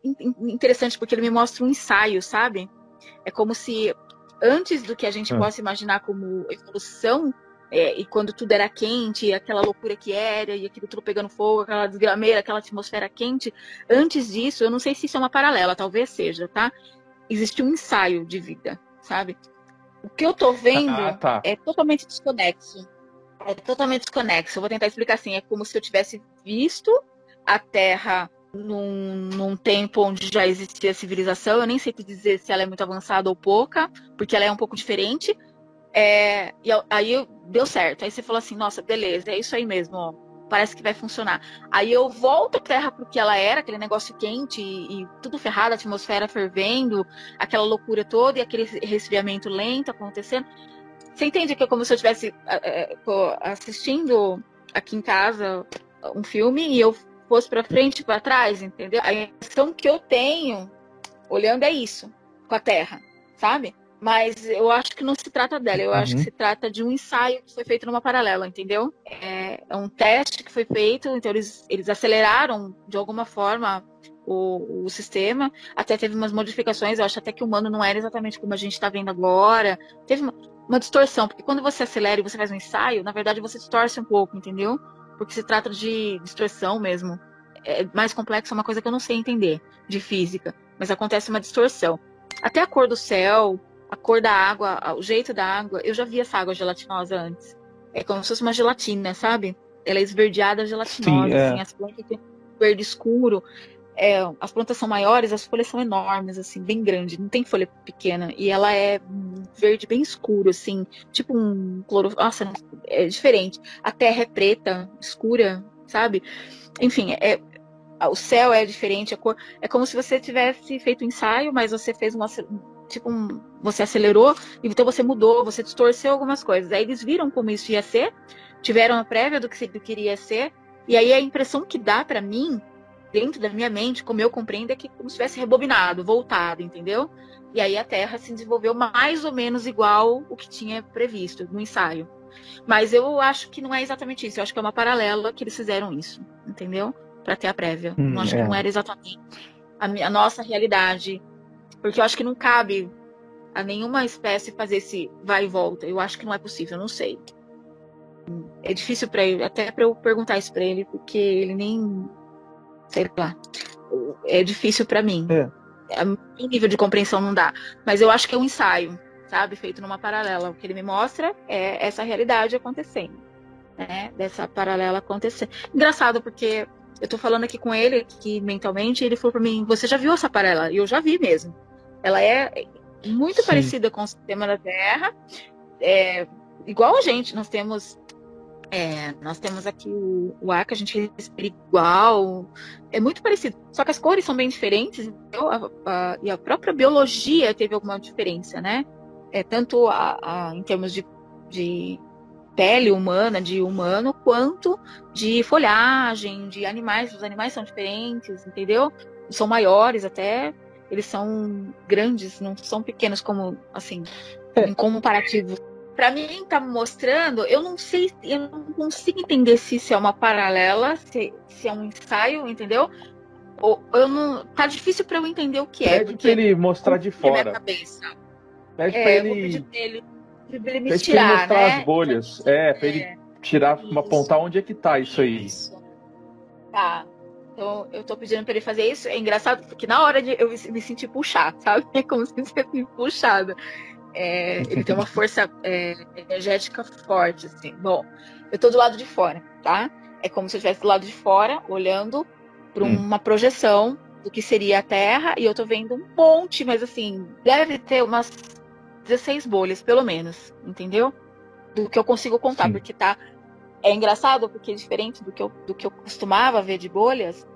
interessante, porque ele me mostra um ensaio, sabe? É como se, antes do que a gente possa imaginar como evolução, e quando tudo era quente, aquela loucura que era, e aquilo tudo pegando fogo, aquela desgrameira, aquela atmosfera quente, antes disso, eu não sei se isso é uma paralela, talvez seja, tá? Existe um ensaio de vida, sabe? O que eu tô vendo é totalmente desconexo. É totalmente desconexo. Eu vou tentar explicar assim. É como se eu tivesse visto a Terra num tempo onde já existia civilização. Eu nem sei te dizer se ela é muito avançada ou pouca, porque ela é um pouco diferente. E aí deu certo. Aí você falou assim, nossa, beleza, é isso aí mesmo, ó. Parece que vai funcionar. Aí eu volto a Terra pro que ela era, aquele negócio quente e tudo ferrado, a atmosfera fervendo, aquela loucura toda e aquele resfriamento lento acontecendo. Você entende que é como se eu estivesse assistindo aqui em casa um filme e eu fosse para frente e para trás, entendeu? A impressão que eu tenho olhando é isso, com a Terra, sabe? Mas eu acho que não se trata dela, eu acho que se trata de um ensaio que foi feito numa paralela, entendeu? É um teste que foi feito, então eles aceleraram de alguma forma o sistema, até teve umas modificações, eu acho até que o humano não era exatamente como a gente está vendo agora, teve uma distorção, porque quando você acelera e você faz um ensaio, na verdade você distorce um pouco, entendeu? Porque se trata de distorção mesmo. É mais complexo, é uma coisa que eu não sei entender de física, mas acontece uma distorção. Até a cor do céu, a cor da água, o jeito da água, eu já vi essa água gelatinosa antes. É como se fosse uma gelatina, sabe? Ela é esverdeada, gelatinosa, assim, as plantas têm verde escuro. As plantas são maiores, as folhas são enormes, assim, bem grandes, não tem folha pequena. E ela é verde bem escuro, assim, tipo um clorofilo. Nossa, é diferente. A terra é preta, escura, sabe? Enfim, o céu é diferente, a cor. É como se você tivesse feito um ensaio, mas você fez você acelerou, então você mudou, você distorceu algumas coisas. Aí eles viram como isso ia ser, tiveram a prévia do que iria ser, e aí a impressão que dá para mim, dentro da minha mente, como eu compreendo, é que como se tivesse rebobinado, voltado, entendeu? E aí a Terra se desenvolveu mais ou menos igual o que tinha previsto no ensaio. Mas eu acho que não é exatamente isso, eu acho que é uma paralela que eles fizeram isso, entendeu? Para ter a prévia. Não acho que não era exatamente a nossa realidade, porque eu acho que não cabe a nenhuma espécie fazer esse vai e volta. Eu acho que não é possível, eu não sei. É difícil para ele, até para eu perguntar isso para ele, porque ele nem, sei lá, é difícil para mim. O nível de compreensão não dá, mas eu acho que é um ensaio, sabe, feito numa paralela. O que ele me mostra é essa realidade acontecendo, né? Dessa paralela acontecendo. Engraçado, porque eu tô falando aqui com ele, que mentalmente, ele falou para mim, você já viu essa paralela? E eu já vi mesmo. Ela é muito parecida com o sistema da Terra, igual a gente. Nós temos aqui o ar que a gente respira igual, é muito parecido. Só que as cores são bem diferentes, então e a própria biologia teve alguma diferença, né? Tanto em termos de pele humana, de humano, quanto de folhagem, de animais. Os animais são diferentes, entendeu? São maiores até, eles são grandes, não são pequenos como, assim, em comparativo. Para mim, tá mostrando, eu não sei, eu não consigo entender se isso é uma paralela, se é um ensaio, entendeu? Ou eu não, tá difícil para eu entender o que é. Pede para ele mostrar de fora. Minha cabeça. Pede para ele. Eu vou pedir pra ele me Pede tirar, pra ele mostrar né? as bolhas. Para ele tirar, apontar onde é que tá isso aí. Tá. Então, eu tô pedindo pra ele fazer isso. É engraçado, porque na hora de eu me senti puxar, sabe? É como se fosse puxada. Ele tem uma força energética forte, assim. Bom, eu tô do lado de fora, tá? É como se eu estivesse do lado de fora, olhando para uma projeção do que seria a Terra, e eu tô vendo um monte, mas assim, deve ter umas 16 bolhas, pelo menos, entendeu? Do que eu consigo contar, porque tá. É engraçado, porque diferente do que eu costumava ver de bolhas,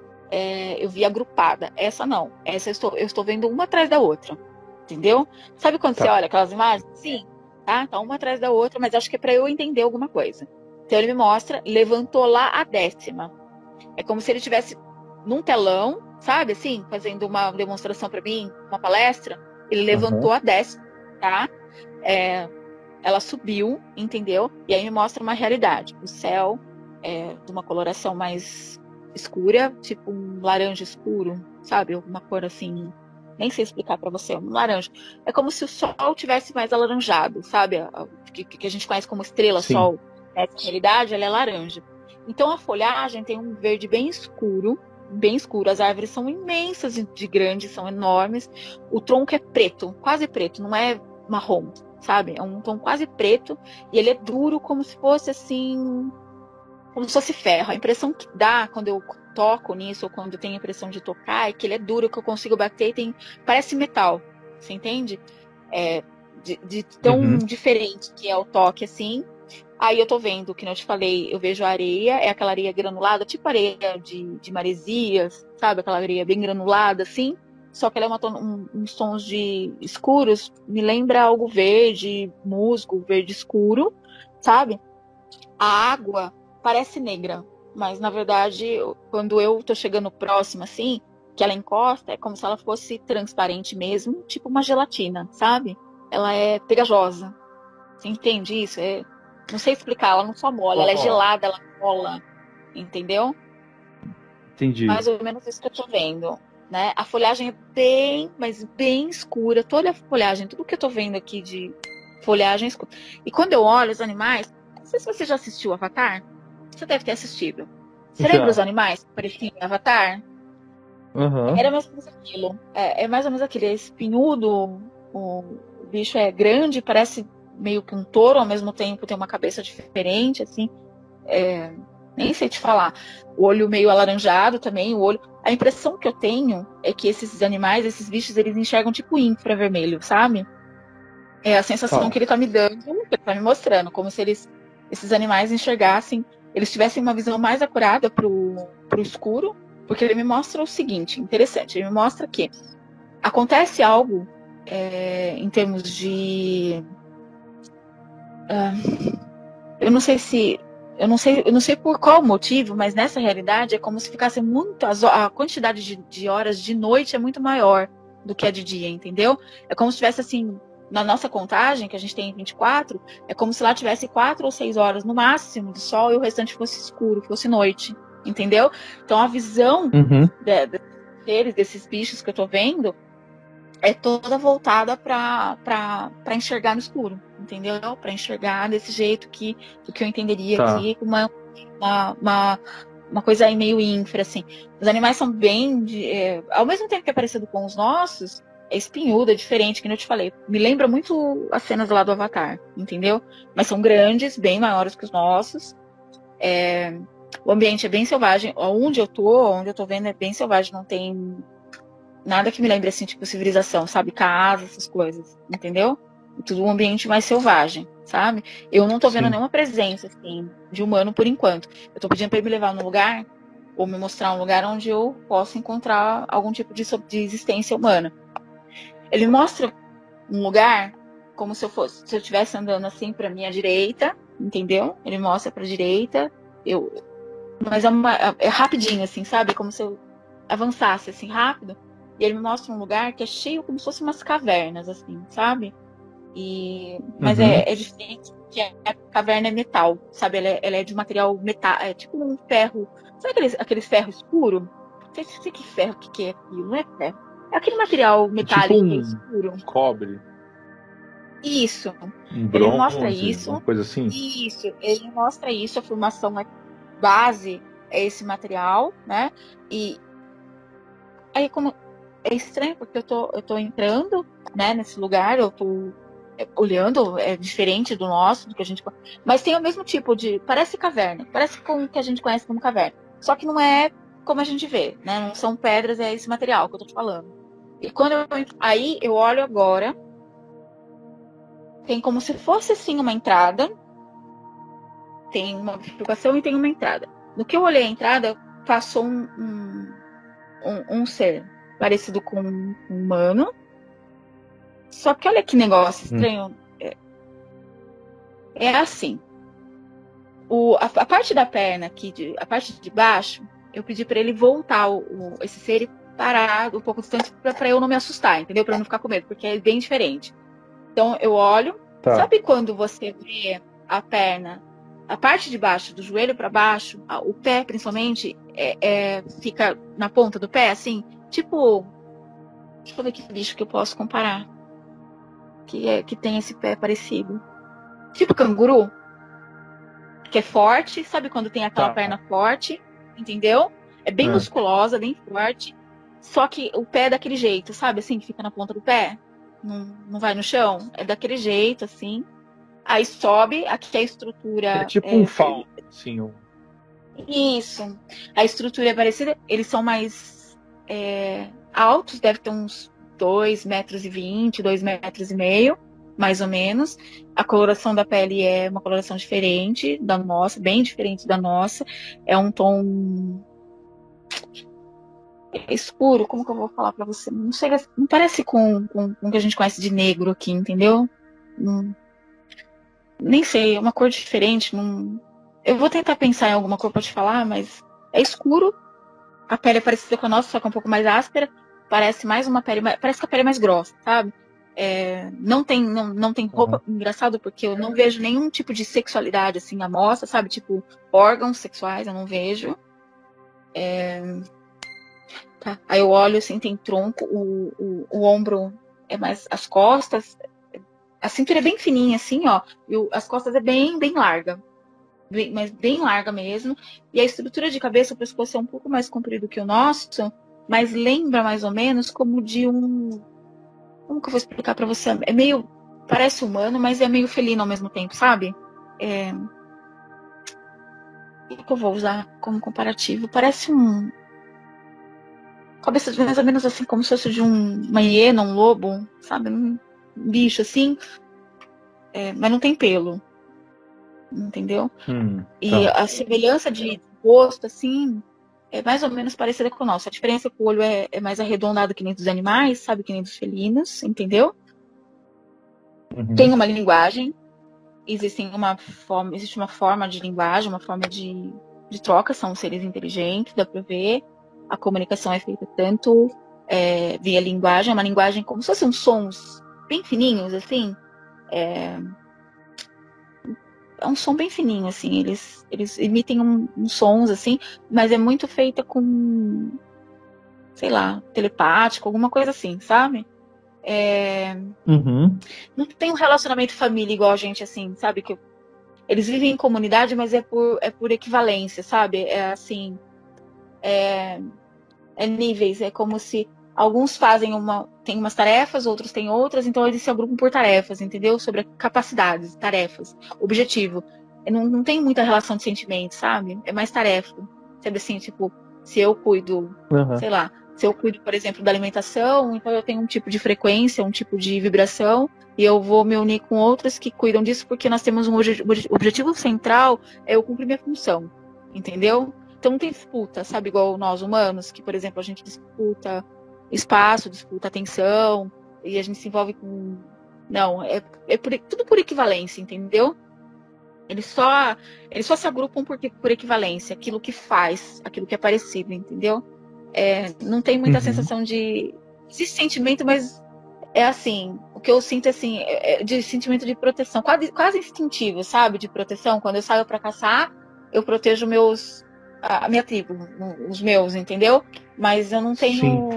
eu vi agrupada. Essa não. Essa eu estou vendo uma atrás da outra. Entendeu? Sabe quando você olha aquelas imagens? Sim, tá? Tá uma atrás da outra, mas acho que é para eu entender alguma coisa. Então ele me mostra, levantou lá a 10ª. É como se ele estivesse num telão, sabe? Assim, fazendo uma demonstração para mim, uma palestra. Ele levantou a 10ª, tá? Ela subiu, entendeu? E aí me mostra uma realidade. O céu de uma coloração mais escura, tipo um laranja escuro, sabe? Uma cor assim, nem sei explicar pra você, um laranja. É como se o sol tivesse mais alaranjado, sabe? Que a gente conhece como estrela-sol. Essa realidade, ela é laranja. Então a folhagem tem um verde bem escuro, bem escuro. As árvores são imensas de grandes, são enormes. O tronco é preto, quase preto, não é marrom, sabe? É um tom quase preto e ele é duro como se fosse assim, como se fosse ferro. A impressão que dá quando eu toco nisso ou quando eu tenho a impressão de tocar é que ele é duro, que eu consigo bater e parece metal, você entende? De tão diferente que é o toque assim. Aí eu tô vendo, que eu te falei, eu vejo a areia, é aquela areia granulada, tipo areia de maresias, sabe? Aquela areia bem granulada, assim. Só que ela é uns tons de escuros, me lembra algo verde, musgo, verde escuro, sabe? A água parece negra, mas na verdade, quando eu tô chegando próximo, assim, que ela encosta, é como se ela fosse transparente mesmo, tipo uma gelatina, sabe? Ela é pegajosa. Você entende isso? Não sei explicar, ela não só mola, ela é gelada, ela cola, entendeu? Entendi. Mais ou menos isso que eu tô vendo, né? A folhagem é bem, mas bem escura, toda a folhagem, tudo que eu tô vendo aqui de folhagem escura. E quando eu olho os animais, não sei se você já assistiu Avatar, você deve ter assistido. Você lembra os animais que pareciam em Avatar? Era mais ou menos aquilo. É mais ou menos aquilo, é espinhudo, o bicho é grande, parece meio que um touro, ao mesmo tempo tem uma cabeça diferente, assim, nem sei te falar. O olho meio alaranjado também, o olho. A impressão que eu tenho é que esses animais, esses bichos, eles enxergam tipo infravermelho, sabe? É a sensação que ele tá me dando, que ele tá me mostrando, como se esses animais enxergassem, eles tivessem uma visão mais acurada pro escuro, porque ele me mostra o seguinte, interessante, ele me mostra que acontece algo em termos de eu não sei por qual motivo, mas nessa realidade é como se ficasse muito. A quantidade de horas de noite é muito maior do que a de dia, entendeu? É como se tivesse assim, na nossa contagem, que a gente tem 24, é como se lá tivesse 4 ou 6 horas no máximo de sol e o restante fosse escuro, fosse noite, entendeu? Então a visão desses bichos que eu tô vendo é toda voltada para enxergar no escuro, entendeu? Para enxergar desse jeito do que eu entenderia aqui, uma coisa aí meio infra, assim. Os animais são bem, ao mesmo tempo que é parecido com os nossos, é espinhudo, é diferente, que eu te falei. Me lembra muito as cenas lá do Avatar, entendeu? Mas são grandes, bem maiores que os nossos. O ambiente é bem selvagem. Onde eu tô vendo é bem selvagem, não tem nada que me lembre, assim, tipo, civilização, sabe? Casa, essas coisas, entendeu? Tudo um ambiente mais selvagem, sabe? Eu não tô vendo nenhuma presença, assim, de humano por enquanto. Eu tô pedindo pra ele me levar num lugar, ou me mostrar um lugar onde eu possa encontrar algum tipo de existência humana. Ele mostra um lugar como se eu estivesse andando, assim, pra minha direita, entendeu? Ele mostra pra direita, mas é rapidinho, assim, sabe? Como se eu avançasse, assim, rápido. E ele me mostra um lugar que é cheio como se fossem umas cavernas, assim, sabe? Mas é diferente, porque a caverna é metal, sabe? Ela é de material metal, é tipo um ferro. Sabe aqueles ferro escuro? Não sei que ferro que é aquilo, não é ferro. É aquele material metálico tipo escuro. Cobre. Isso. Bronze, ele mostra isso. Uma coisa assim? Isso. Ele mostra isso, a formação base é esse material, né? E aí como é estranho porque eu tô entrando, né, nesse lugar, eu tô olhando, é diferente do nosso, do que a gente, mas tem o mesmo tipo parece caverna, parece com o que a gente conhece como caverna, só que não é como a gente vê, né, não são pedras, é esse material que eu tô te falando. E quando aí eu olho agora, tem como se fosse assim uma entrada, tem uma bifurcação e tem uma entrada. No que eu olhei a entrada, passou um ser parecido com um humano. Só que olha que negócio estranho. É assim. A parte da perna aqui, a parte de baixo, eu pedi para ele voltar esse ser e parar um pouco distante para eu não me assustar, entendeu? Para eu não ficar com medo, porque é bem diferente. Então eu olho. Sabe quando você vê a perna, a parte de baixo, do joelho para baixo, o pé principalmente, fica na ponta do pé, assim, Tipo, deixa eu ver que bicho que eu posso comparar. Que tem esse pé parecido. Tipo canguru, que é forte, sabe quando tem aquela perna forte, entendeu? É bem musculosa, bem forte, só que o pé é daquele jeito, sabe? Assim, que fica na ponta do pé, não vai no chão, é daquele jeito, assim. Aí sobe, aqui a estrutura... É tipo um fauno, assim. Isso. A estrutura é parecida, eles são mais altos, deve ter uns 2,20 m, 2,5 m, mais ou menos. A coloração da pele é uma coloração diferente da nossa, bem diferente da nossa. É um tom escuro, como que eu vou falar pra você? Não chega, não parece com o que a gente conhece de negro aqui, entendeu? Nem sei, é uma cor diferente. Eu vou tentar pensar em alguma cor pra te falar, mas é escuro. A pele é parecida com a nossa, só que é um pouco mais áspera. Parece mais uma pele, parece que a pele é mais grossa, sabe? Não tem roupa. Engraçado, porque eu não vejo nenhum tipo de sexualidade assim à mostra, sabe? Tipo, órgãos sexuais, eu não vejo. Tá. Aí eu olho assim, tem tronco, o ombro é mais. As costas. A cintura é bem fininha, assim, ó. E as costas é bem, bem larga. Mas bem larga mesmo. E a estrutura de cabeça, o pescoço é um pouco mais comprido que o nosso, mas lembra mais ou menos como de um. Como que eu vou explicar pra você? É meio. Parece humano, mas é meio felino ao mesmo tempo, sabe? O que eu vou usar como comparativo? Parece um. Cabeça mais ou menos assim, como se fosse de uma hiena, um lobo, sabe? Um bicho assim. Mas não tem pelo. Entendeu? E a semelhança de rosto, assim, é mais ou menos parecida com o nosso. A diferença é que o olho é mais arredondado que nem dos animais, sabe? Que nem dos felinos, entendeu? Tem uma linguagem, existe uma forma de linguagem, uma forma de troca, são seres inteligentes, dá pra ver. A comunicação é feita tanto via linguagem, é uma linguagem como se fossem uns sons bem fininhos, assim. É um som bem fininho, assim. Eles emitem uns sons, assim, mas é muito feita com, sei lá, telepático, alguma coisa assim, sabe? Não tem um relacionamento família igual a gente, assim, sabe? Que eles vivem em comunidade, mas é por equivalência, sabe? É assim, níveis. É como se alguns têm umas tarefas, outros têm outras, então eles se agrupam por tarefas, entendeu? Sobre capacidades, tarefas, objetivo. Não tem muita relação de sentimento, sabe? É mais tarefa. Sabe assim, tipo, se eu cuido, sei lá, se eu cuido, por exemplo, da alimentação, então eu tenho um tipo de frequência, um tipo de vibração, e eu vou me unir com outras que cuidam disso, porque nós temos um objetivo central, é eu cumprir minha função, entendeu? Então não tem disputa, sabe? Igual nós humanos, que, por exemplo, a gente disputa espaço, disputa atenção, e a gente se envolve com... Não, tudo por equivalência, entendeu? Eles só se agrupam por equivalência, aquilo que faz, aquilo que é parecido, entendeu? Não tem muita sensação de sentimento, mas é assim, o que eu sinto assim, de sentimento de proteção, quase instintivo, sabe? De proteção. Quando eu saio para caçar, eu protejo a minha tribo, os meus, entendeu? Mas eu não tenho.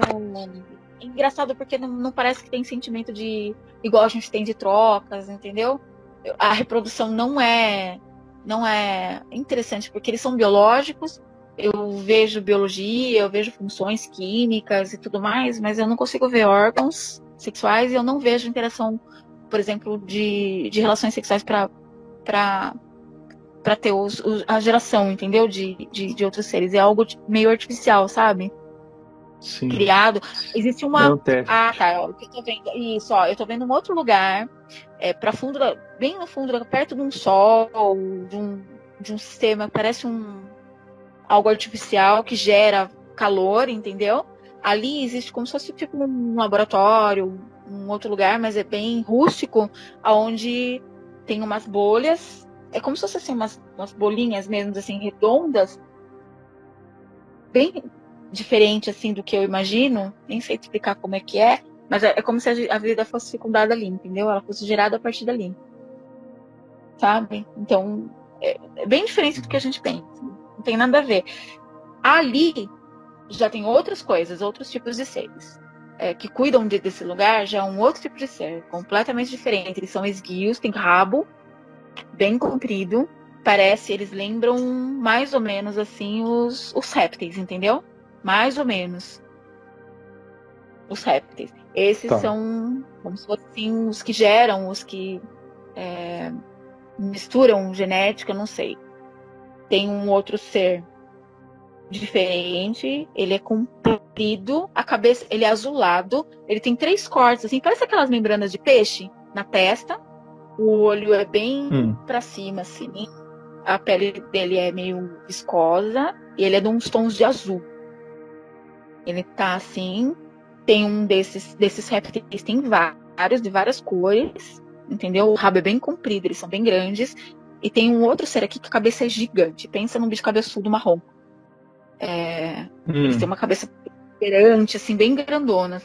É engraçado porque não parece que tem sentimento de igual a gente tem de trocas, entendeu? A reprodução não é interessante porque eles são biológicos. Eu vejo biologia, eu vejo funções químicas e tudo mais, mas eu não consigo ver órgãos sexuais e eu não vejo interação, por exemplo, de relações sexuais para ter a geração, entendeu? De outros seres. É algo meio artificial, sabe? Sim. Criado. Existe uma. Teste. Ah, tá. Ó, o que eu tô vendo. Isso, ó. Eu tô vendo um outro lugar, para fundo, bem no fundo, perto de um sol, de um sistema, parece algo artificial que gera calor, entendeu? Ali existe como se fosse tipo um laboratório, um outro lugar, mas é bem rústico, onde tem umas bolhas. É como se fosse assim, umas bolinhas mesmo, assim, redondas, bem diferente assim do que eu imagino. Nem sei explicar como é que é, mas é como se a vida fosse fecundada ali, entendeu? Ela fosse gerada a partir dali, sabe? Então, é bem diferente do que a gente pensa. Não tem nada a ver. Ali já tem outras coisas, outros tipos de seres. Que cuidam desse lugar, já é um outro tipo de ser, completamente diferente. Eles são esguios, tem rabo bem comprido. Eles lembram mais ou menos assim os répteis, entendeu? Mais ou menos os répteis. Esses são como se fossem os que geram, os que misturam genética, não sei. Tem um outro ser diferente, ele é comprido, a cabeça, ele é azulado, ele tem 3 cortes, assim, parece aquelas membranas de peixe na testa. O olho é bem pra cima, assim. A pele dele é meio viscosa e ele é de uns tons de azul. Ele tá assim, tem um desses répteis, tem vários, de várias cores, entendeu? O rabo é bem comprido, eles são bem grandes. E tem um outro ser aqui que a cabeça é gigante. Pensa num bicho cabeçudo marrom. Eles têm uma cabeça grande, assim, bem grandona,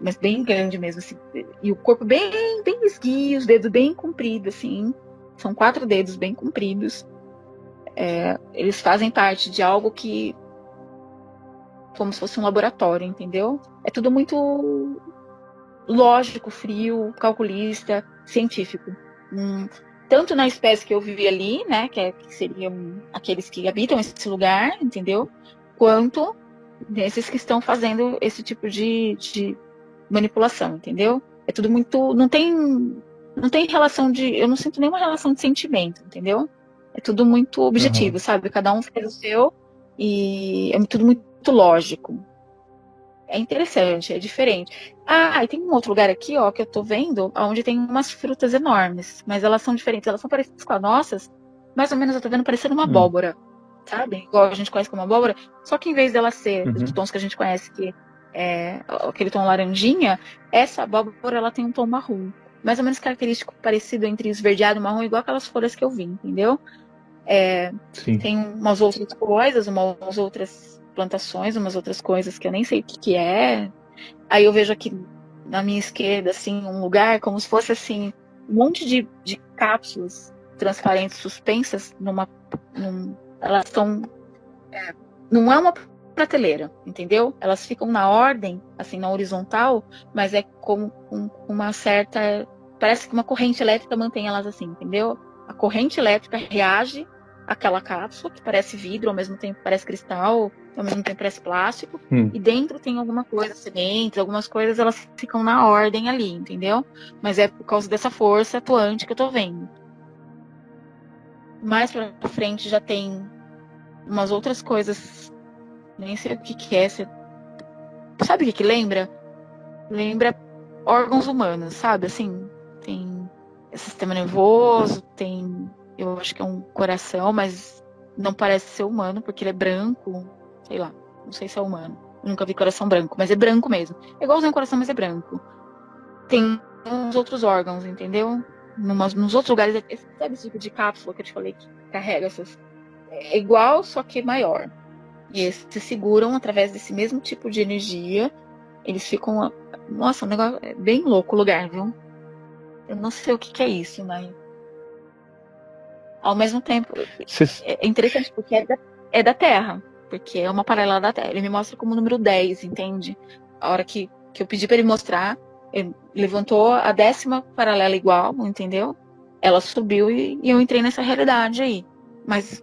mas bem grande mesmo, assim. E o corpo bem esguio, os dedos bem compridos, assim. São 4 dedos bem compridos. Eles fazem parte de algo que, como se fosse um laboratório, entendeu? É tudo muito lógico, frio, calculista, científico. Tanto na espécie que eu vivi ali, né, que seriam aqueles que habitam esse lugar, entendeu? Quanto desses que estão fazendo esse tipo de manipulação, entendeu? É tudo muito... Não tem relação de... Eu não sinto nenhuma relação de sentimento, entendeu? É tudo muito objetivo, sabe? Cada um faz o seu e é tudo muito lógico. É interessante, é diferente. E tem um outro lugar aqui, ó, que eu tô vendo, onde tem umas frutas enormes, mas elas são diferentes, elas são parecidas com as nossas, mais ou menos eu tô vendo parecendo uma abóbora, sabe? Igual a gente conhece como abóbora, só que em vez dela ser dos tons que a gente conhece, que é aquele tom laranjinha, essa abóbora, ela tem um tom marrom, mais ou menos característico, parecido entre esverdeado e marrom, igual aquelas folhas que eu vi, entendeu? Tem umas outras coisas, umas outras plantações, umas outras coisas que eu nem sei o que é. Aí eu vejo aqui na minha esquerda, assim, um lugar como se fosse, assim, um monte de cápsulas transparentes suspensas elas estão... não é uma prateleira, entendeu? Elas ficam na ordem, assim, na horizontal, mas é como uma certa... Parece que uma corrente elétrica mantém elas assim, entendeu? A corrente elétrica reage àquela cápsula, que parece vidro, ao mesmo tempo parece cristal, ao mesmo tempo parece plástico, e dentro tem alguma coisa, sementes, algumas coisas, elas ficam na ordem ali, entendeu? Mas é por causa dessa força atuante que eu tô vendo. Mais pra frente já tem umas outras coisas, nem sei o que é. Sabe o que lembra? Lembra órgãos humanos, sabe? Assim, tem sistema nervoso, tem, eu acho que é um coração, mas não parece ser humano, porque ele é branco, sei lá, não sei se é humano. Eu nunca vi coração branco, mas é branco mesmo. É igualzinho ao coração, mas é branco. Tem uns outros órgãos, entendeu? Nos outros lugares, sabe esse tipo de cápsula que eu te falei que carrega essas? É igual, só que maior. E esses se seguram através desse mesmo tipo de energia. Eles ficam... Nossa, um negócio é bem louco o lugar, viu? Eu não sei o que é isso, mas... Ao mesmo tempo... É interessante, porque é da Terra. Porque é uma paralela da Terra. Ele me mostra como número 10, entende? A hora que eu pedi pra ele mostrar, ele levantou a 10ª paralela igual, entendeu? Ela subiu e eu entrei nessa realidade aí. Mas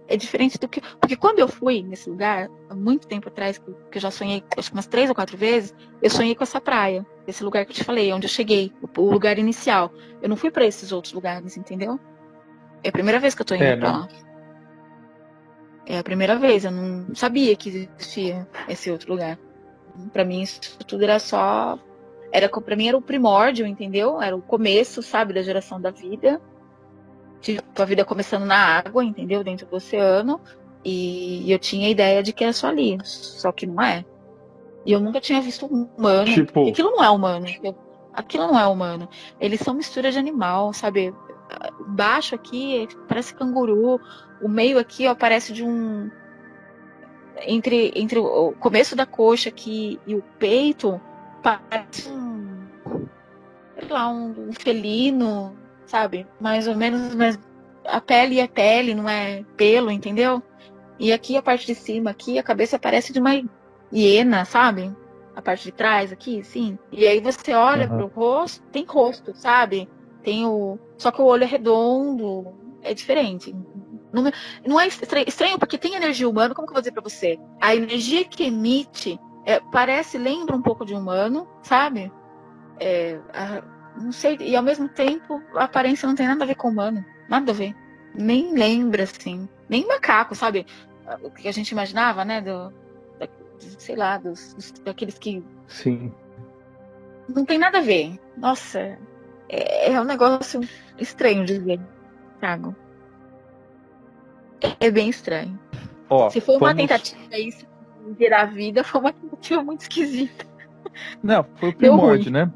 é diferente do que... Porque quando eu fui nesse lugar, há muito tempo atrás, que eu já sonhei, acho que umas 3 ou 4 vezes, eu sonhei com essa praia. Esse lugar que eu te falei, onde eu cheguei. O lugar inicial. Eu não fui pra esses outros lugares, entendeu? É a primeira vez que eu tô indo pra lá. É a primeira vez. Eu não sabia que existia esse outro lugar. Pra mim, isso tudo era só... Pra mim era o primórdio, entendeu? Era o começo, sabe, da geração da vida. Tipo, a vida começando na água, entendeu? Dentro do oceano. E eu tinha a ideia de que era só ali. Só que não é. E eu nunca tinha visto um humano. Tipo... Aquilo não é humano. Aquilo não é humano. Eles são mistura de animal, sabe? Baixo aqui parece canguru. O meio aqui, ó, parece de um... Entre o começo da coxa aqui e o peito, parece sei lá, um felino, sabe? Mais ou menos, mas a pele é pele, não é pelo, entendeu? E aqui a parte de cima, aqui a cabeça parece de uma hiena, sabe? A parte de trás aqui, sim. E aí você olha pro rosto, tem rosto, sabe? Só que o olho é redondo, é diferente. Não é estranho, porque tem energia humana, como que eu vou dizer pra você? A energia que emite lembra um pouco de humano, sabe? Não sei, e ao mesmo tempo a aparência não tem nada a ver com humano, nada a ver. Nem lembra, assim, nem macaco, sabe? O que a gente imaginava, né? Sei lá, daqueles que. Sim. Não tem nada a ver. Nossa, é um negócio estranho de ver, Thiago. É bem estranho. Se foi uma tentativa isso de virar a vida, foi uma tentativa muito esquisita. Não, foi o primórdio, né?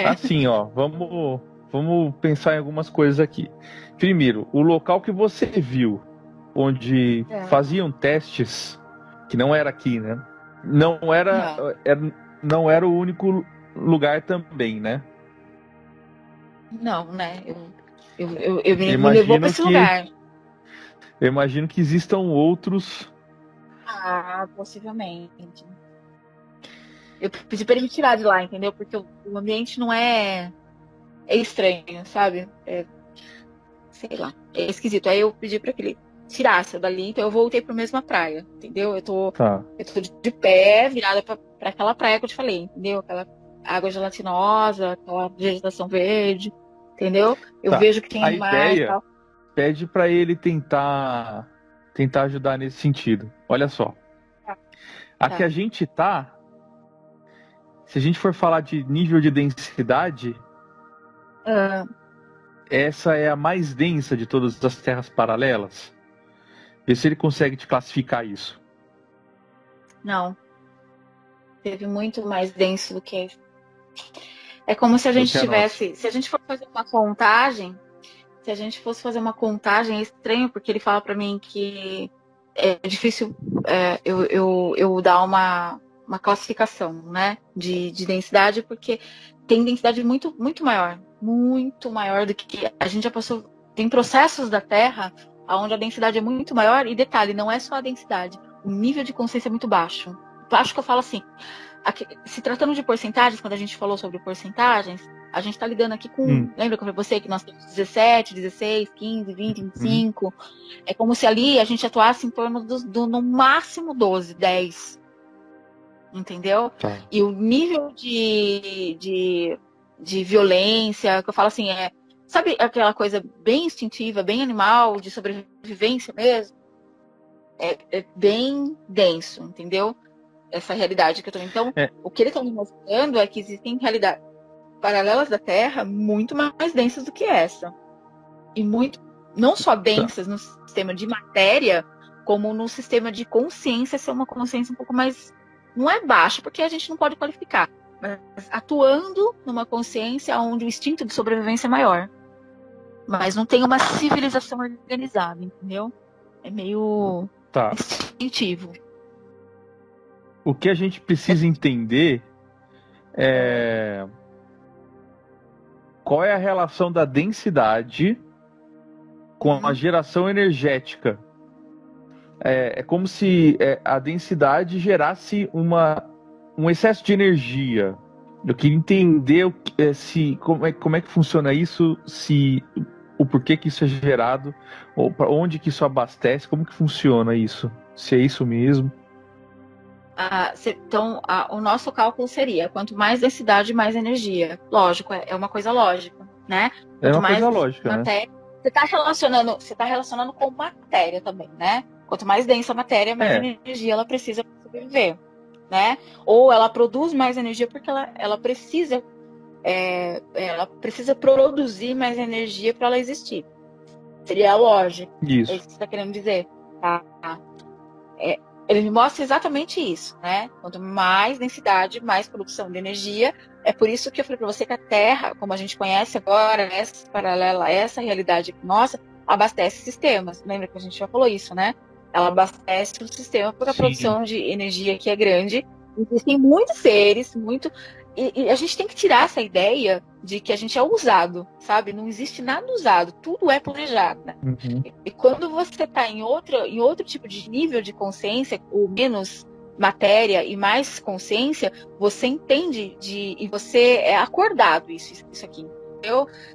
Assim, vamos pensar em algumas coisas aqui. Primeiro, o local que você viu, onde faziam testes, que não era aqui, né? Não era o único lugar também, né? Não, né? Eu me levou para esse lugar. Eu imagino que existam outros. Possivelmente. Eu pedi para ele me tirar de lá, entendeu? Porque o ambiente não é estranho, sabe? Sei lá, é esquisito. Aí eu pedi para que ele tirasse dali, então eu voltei para a mesma praia, entendeu? Eu tô de pé, virada para aquela praia que eu te falei, entendeu? Aquela água gelatinosa, aquela vegetação verde, entendeu? Eu vejo que tem animais e tal. Pede para ele tentar ajudar nesse sentido. Olha só. Aqui a gente tá. Se a gente for falar de nível de densidade, essa é a mais densa de todas as terras paralelas. Vê se ele consegue te classificar isso. Não. Teve muito mais denso do que isso. É como se a gente tivesse. Se a gente for fazer uma contagem. Se a gente fosse fazer uma contagem, é estranho, porque ele fala para mim que é difícil eu dar uma classificação, né, de densidade, porque tem densidade muito, muito maior do que a gente já passou. Tem processos da Terra onde a densidade é muito maior, e detalhe, não é só a densidade, o nível de consciência é muito baixo. Acho que eu falo assim, se tratando de porcentagens, quando a gente falou sobre porcentagens, a gente está lidando aqui com. Lembra que eu falei pra você que nós temos 17, 16, 15, 20, 25? É como se ali a gente atuasse em torno no máximo 12, 10. Entendeu? E o nível de violência, que eu falo assim, sabe aquela coisa bem instintiva, bem animal, de sobrevivência mesmo? É bem denso, entendeu? Essa realidade que eu tô. Então, o que ele está me mostrando é que existem realidades paralelas da Terra muito mais densas do que essa. E não só densas no sistema de matéria, como no sistema de consciência, ser uma consciência um pouco mais. Não é baixa, porque a gente não pode qualificar, mas atuando numa consciência onde o instinto de sobrevivência é maior. Mas não tem uma civilização organizada, entendeu? É meio instintivo. O que a gente precisa entender é qual é a relação da densidade com a geração energética. É como se a densidade gerasse um excesso de energia. Eu queria entender como é que funciona isso, o porquê que isso é gerado, ou para onde que isso abastece, como que funciona isso, se é isso mesmo. Então, o nosso cálculo seria: quanto mais densidade, mais energia. Lógico, é uma coisa lógica, né? Quanto mais coisa lógica, matéria, né? Você está relacionando com matéria também, né? Quanto mais densa a matéria, mais energia ela precisa para sobreviver, né? Ou ela produz mais energia porque ela precisa produzir mais energia para ela existir. Seria a lógica. Isso. É isso que você está querendo dizer, tá? Ele me mostra exatamente isso, né? Quanto mais densidade, mais produção de energia. É por isso que eu falei para você que a Terra, como a gente conhece agora, essa paralela a essa realidade nossa, abastece sistemas. Lembra que a gente já falou isso, né? Ela abastece o sistema por a produção de energia que é grande. Existem muitos seres, E a gente tem que tirar essa ideia de que a gente é usado, sabe? Não existe nada usado, tudo é planejado. Uhum. E quando você está em outro tipo de nível de consciência, ou menos matéria e mais consciência, você entende e você é acordado isso aqui.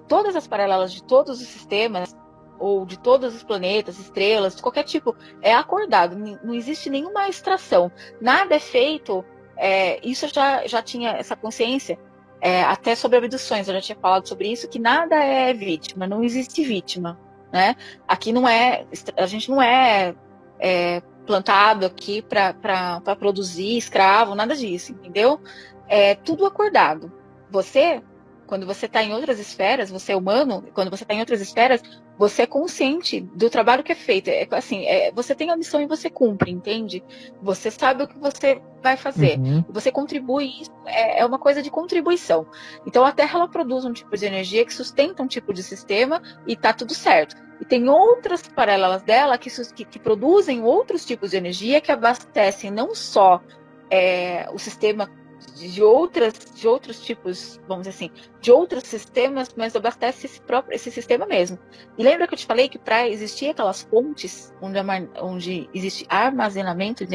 Todas as paralelas de todos os sistemas, ou de todos os planetas, estrelas, de qualquer tipo, é acordado. Não existe nenhuma extração. Nada é feito. Isso eu já tinha essa consciência. Até sobre abduções, eu já tinha falado sobre isso, que nada é vítima, não existe vítima, né? Aqui a gente não é plantado aqui para produzir escravo, nada disso, entendeu? É tudo acordado. Quando você está em outras esferas, você é humano, quando você está em outras esferas, você é consciente do trabalho que é feito. Você tem a missão e você cumpre, entende? Você sabe o que você vai fazer. Uhum. Você contribui, isso é uma coisa de contribuição. Então a Terra ela produz um tipo de energia que sustenta um tipo de sistema e tá tudo certo. E tem outras paralelas dela que produzem outros tipos de energia que abastecem não só o sistema de outros tipos, vamos dizer assim, de outros sistemas, mas abastece esse sistema mesmo. E lembra que eu te falei que para existir aquelas fontes onde existe armazenamento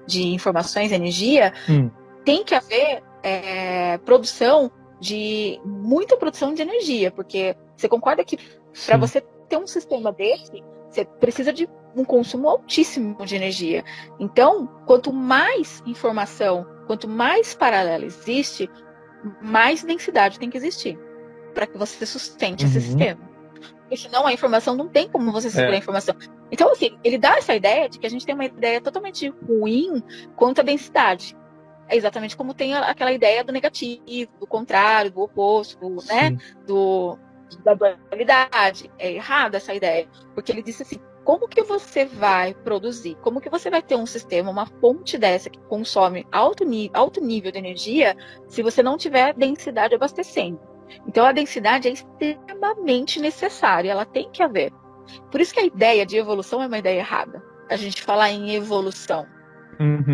de informações e energia, tem que haver muita produção de energia, porque você concorda que para você ter um sistema desse, você precisa de um consumo altíssimo de energia. Então, quanto mais informação, quanto mais paralela existe, mais densidade tem que existir para que você sustente esse sistema. Porque senão a informação não tem como você segurar a informação. Então, assim, ele dá essa ideia de que a gente tem uma ideia totalmente ruim quanto à densidade. É exatamente como tem aquela ideia do negativo, do contrário, do oposto, né? Da dualidade. É errada essa ideia. Porque ele disse assim, como que você vai produzir? Como que você vai ter um sistema, uma fonte dessa que consome alto nível de energia se você não tiver densidade abastecendo? Então a densidade é extremamente necessária, ela tem que haver. Por isso que a ideia de evolução é uma ideia errada. A gente falar em evolução.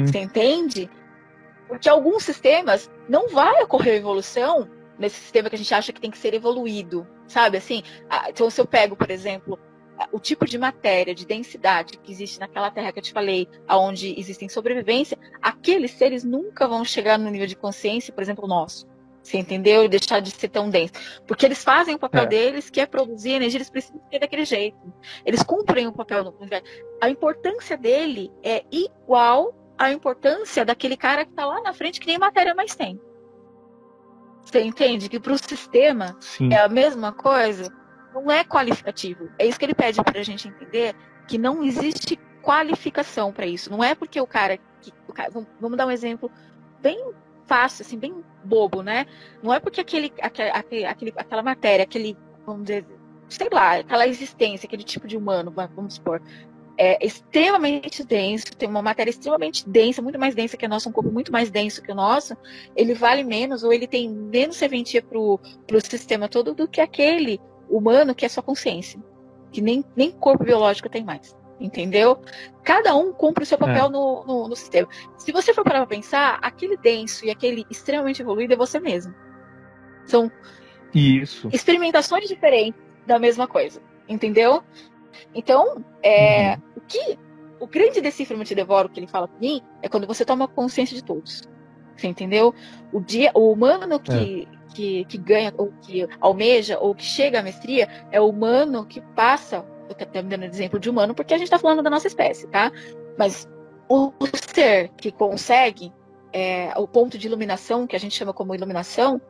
Você entende? Porque alguns sistemas não vai ocorrer evolução nesse sistema que a gente acha que tem que ser evoluído, sabe? Assim, então se eu pego, por exemplo, o tipo de matéria, de densidade que existe naquela Terra que eu te falei, onde existem sobrevivência, aqueles seres nunca vão chegar no nível de consciência, por exemplo, nosso. Você entendeu? E deixar de ser tão denso. Porque eles fazem o papel deles, que é produzir energia, eles precisam ter daquele jeito. Eles cumprem o papel no universo. A importância dele é igual à importância daquele cara que está lá na frente, que nem matéria mais tem. Você entende? Que para o sistema é a mesma coisa. Não é qualificativo. É isso que ele pede para a gente entender, que não existe qualificação para isso. Não é porque o cara... Vamos dar um exemplo bem fácil, assim, bem bobo, né? Não é porque aquela matéria, vamos dizer, sei lá, aquela existência, aquele tipo de humano, vamos supor, é extremamente denso, tem uma matéria extremamente densa, muito mais densa que o nosso, um corpo muito mais denso que o nosso, ele vale menos, ou ele tem menos serventia pro sistema todo do que aquele humano que é só consciência, que nem corpo biológico tem mais. Entendeu? Cada um cumpre o seu papel no sistema. Se você for parar pra pensar, aquele denso e aquele extremamente evoluído é você mesmo. São experimentações diferentes da mesma coisa. Entendeu? Então, o grande deciframento de Devoro que ele fala pra mim é quando você toma consciência de todos. Você entendeu? O humano que ganha, ou que almeja, ou que chega à mestria, é o humano que passa. Eu estou me dando exemplo de humano porque a gente está falando da nossa espécie, tá? Mas o ser que consegue, o ponto de iluminação, que a gente chama como iluminação,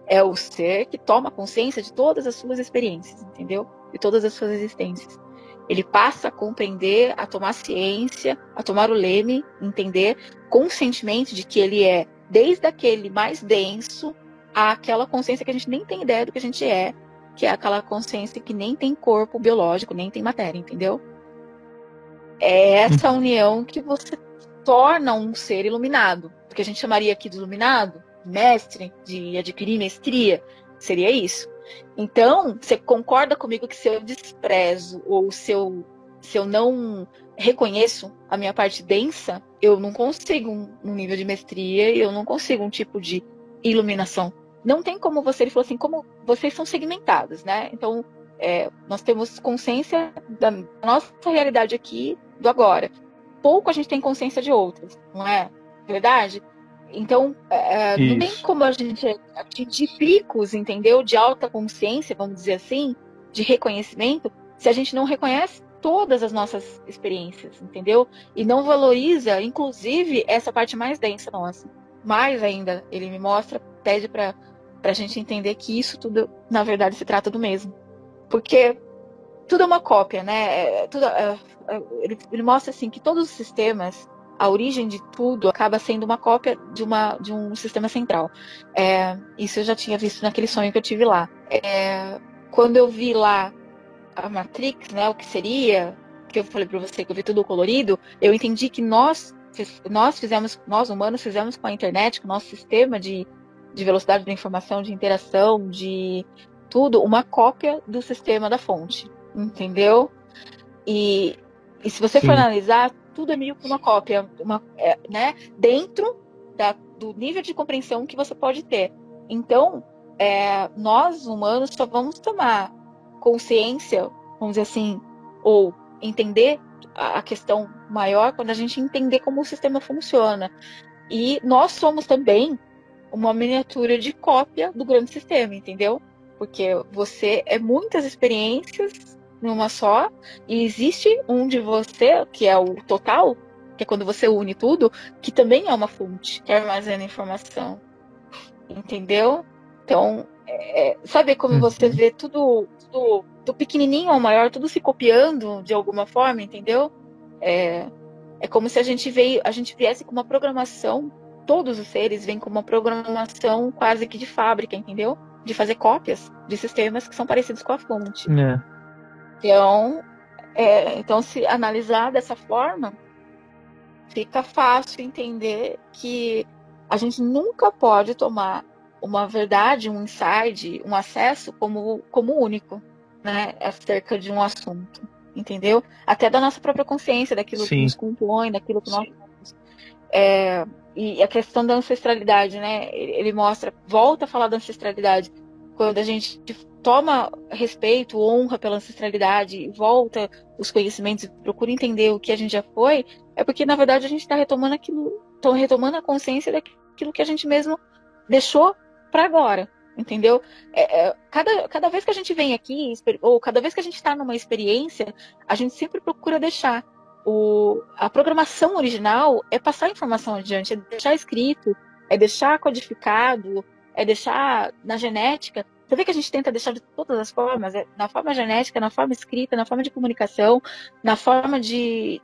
é o ser que toma consciência de todas as suas experiências, entendeu? De todas as suas existências. Ele passa a compreender, a tomar ciência, a tomar o leme, entender conscientemente de que ele é desde aquele mais denso àquela consciência que a gente nem tem ideia do que a gente é, que é aquela consciência que nem tem corpo biológico, nem tem matéria, entendeu? É essa união que você torna um ser iluminado. Porque a gente chamaria aqui de iluminado, mestre, de adquirir mestria, seria isso. Então, você concorda comigo que se eu desprezo ou se eu não reconheço a minha parte densa, eu não consigo um nível de mestria e eu não consigo um tipo de iluminação. Não tem como ele falou assim, como vocês são segmentados, né? Então, nós temos consciência da nossa realidade aqui, do agora. Pouco a gente tem consciência de outras, não é verdade? Então, não tem como a gente atingir picos, entendeu? De alta consciência, vamos dizer assim, de reconhecimento, se a gente não reconhece todas as nossas experiências, entendeu? E não valoriza, inclusive, essa parte mais densa nossa. Mais ainda, ele me mostra, pede para a gente entender que isso tudo, na verdade, se trata do mesmo. Porque tudo é uma cópia, né? Ele mostra assim que todos os sistemas, a origem de tudo acaba sendo uma cópia de um sistema central. Isso eu já tinha visto naquele sonho que eu tive lá. Quando eu vi lá a Matrix, né, o que seria, que eu falei para você que eu vi tudo colorido, eu entendi que nós humanos fizemos com a internet, com o nosso sistema de velocidade da informação, de interação, de tudo, uma cópia do sistema da fonte, entendeu? E se você for analisar, tudo é meio que uma cópia, né, dentro do nível de compreensão que você pode ter. Então, nós humanos só vamos tomar consciência, vamos dizer assim, ou entender a questão maior quando a gente entender como o sistema funciona. E nós somos também uma miniatura de cópia do grande sistema, entendeu? Porque você é muitas experiências numa só, e existe um de você, que é o total, que é quando você une tudo, que também é uma fonte que armazena informação. Entendeu? Então, sabe como você vê tudo do pequenininho ao maior, tudo se copiando de alguma forma, entendeu? É como se a gente viesse com uma programação, todos os seres vêm com uma programação quase que de fábrica, entendeu? De fazer cópias de sistemas que são parecidos com a fonte. Então, se analisar dessa forma, fica fácil entender que a gente nunca pode tomar uma verdade, um insight, um acesso como único, né, acerca de um assunto, entendeu? Até da nossa própria consciência, daquilo que nos compõe, daquilo que nós somos. E a questão da ancestralidade, né? Ele volta a falar da ancestralidade. Quando a gente toma respeito, honra pela ancestralidade, volta os conhecimentos e procura entender o que a gente já foi, é porque, na verdade, a gente está retomando retomando a consciência daquilo que a gente mesmo deixou para agora, entendeu? Cada vez que a gente vem aqui, ou cada vez que a gente está numa experiência, a gente sempre procura deixar a programação original é passar a informação adiante, é deixar escrito, é deixar codificado, é deixar na genética. Você vê que a gente tenta deixar de todas as formas, na forma genética, na forma escrita, na forma de comunicação, na forma de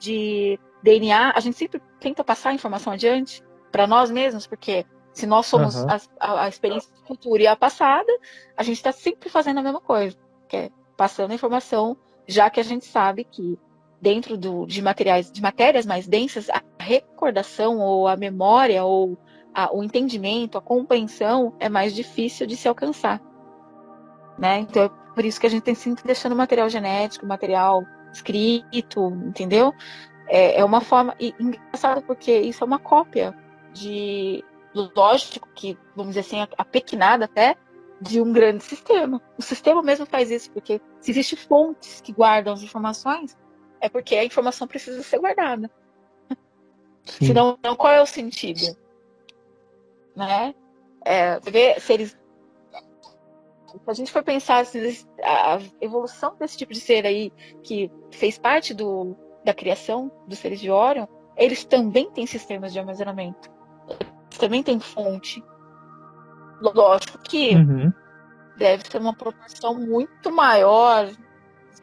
DNA, a gente sempre tenta passar a informação adiante para nós mesmos, porque se nós somos a experiência futura e a passada, a gente está sempre fazendo a mesma coisa, que é passando a informação, já que a gente sabe que dentro de matérias mais densas, a recordação ou a memória ou o entendimento, a compreensão é mais difícil de se alcançar, né? Então é por isso que a gente tem sempre deixando material genético, material escrito, entendeu? É uma forma, e engraçado porque isso é uma cópia lógico que, vamos dizer assim, apequenada até, de um grande sistema. O sistema mesmo faz isso, porque se existem fontes que guardam as informações, é porque a informação precisa ser guardada. Sim. Senão, qual é o sentido? Né? Você vê, se a gente for pensar assim, a evolução desse tipo de ser aí, que fez parte da criação dos seres de Orion, eles também têm sistemas de armazenamento. Eles também têm fonte. Lógico que deve ser uma proporção muito maior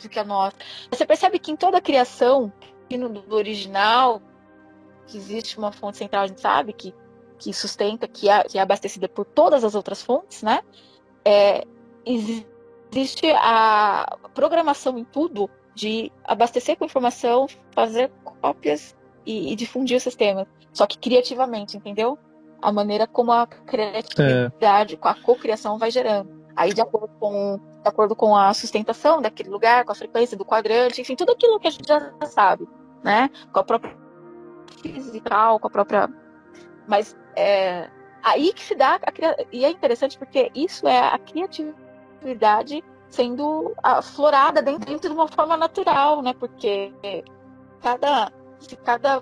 do que a nossa. Você percebe que em toda a criação, do original, que existe uma fonte central, a gente sabe, que sustenta, que é abastecida por todas as outras fontes, né? Existe a programação em tudo de abastecer com informação, fazer cópias e difundir o sistema. Só que criativamente, entendeu? A maneira como a criatividade, com a cocriação vai gerando. Aí, de acordo com a sustentação daquele lugar, com a frequência do quadrante, enfim, tudo aquilo que a gente já sabe, né? Com a própria física, com a própria... Mas Aí que se dá, e é interessante porque isso é a criatividade sendo aflorada dentro de uma forma natural, né? Porque se cada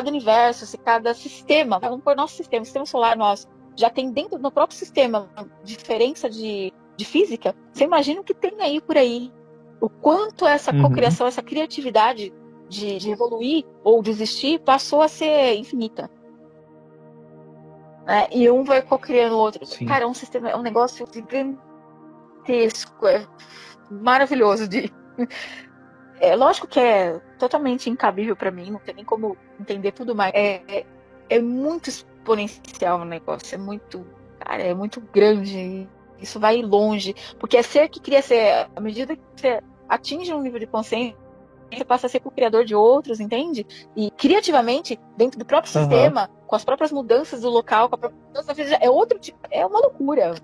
universo, se cada sistema, vamos pôr nosso sistema solar nosso, já tem dentro do próprio sistema diferença de física, você imagina o que tem aí por aí. O quanto essa cocriação, essa criatividade de evoluir ou de existir passou a ser infinita. E um vai cocriando o outro. Sim. Cara, é um negócio gigantesco, é maravilhoso É lógico que é totalmente incabível para mim, não tem nem como entender tudo, mas é muito exponencial o negócio, é muito grande, isso vai longe, porque é ser que cria ser, à medida que você atinge um nível de consciência, você passa a ser co-criador de outros, entende? E criativamente, dentro do próprio sistema, com as próprias mudanças do local, com a própria mudança, é outro tipo, é uma loucura,